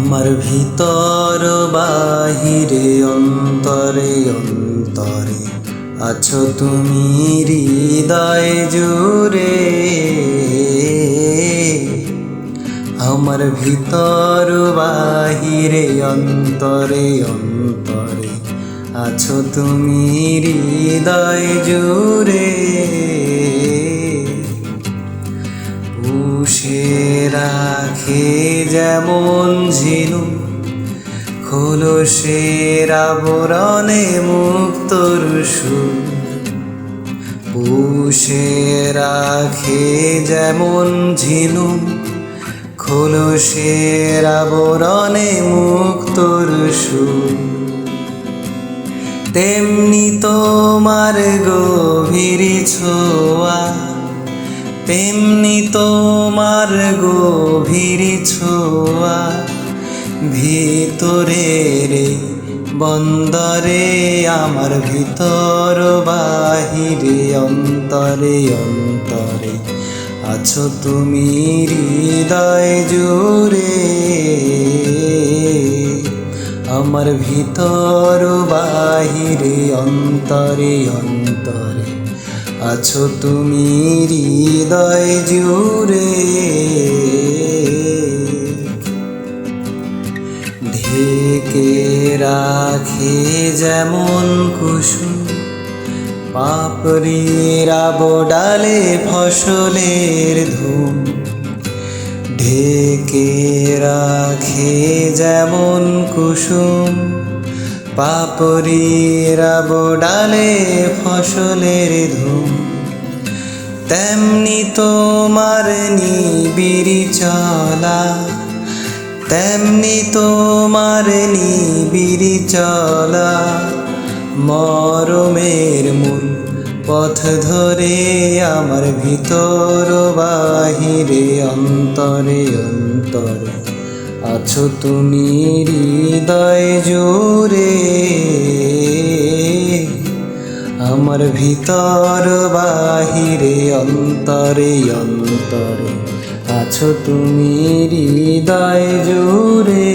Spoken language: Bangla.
আমার ভিতর বাহিরে অন্তরে অন্তরে আছো তুমি হৃদয় জুড়ে। আমার ভিতর বাহিরে অন্তরে অন্তরে আছো তুমি হৃদয় জুড়ে। পুষে রাখে যেমন ঝিনুক খোলসের আবরণে মুক্তর সুর। পুষে রাখে যেমন ঝিনুক খোলসের আবরণে মুক্তর সুর। তেমনি তোমার গভীর ছোঁয়া, তেমনি তোমার গভীর ছোঁয়া ভিতরের বন্দরে। আমার ভিতর বাহিরে অন্তরে অন্তরে আছো তুমি হৃদয় জুড়ে। আমার ভিতর বাহিরে অন্তরে অন্তরে আছো তুমি হৃদয় জুড়ে। ঢেকে রাখে যেমন কুসুম পাপড়ির আবডালে ফসলের ধুম। ঢেকে রাখে যেমন কুসুম পাপড়ির আবডালে ফসলের ধুম। তেমনি তোমার নিবিড় চলা, তেমনি তোমার নিবিড় চলা মরমের মূল পথ ধরে। আমার ভিতর বাহিরে অন্তরে অন্তরে আছো তুমি হৃদয় জুড়ে। আমার ভিতর বাহিরে অন্তরে অন্তরে আছো তুমি হৃদয় জুড়ে।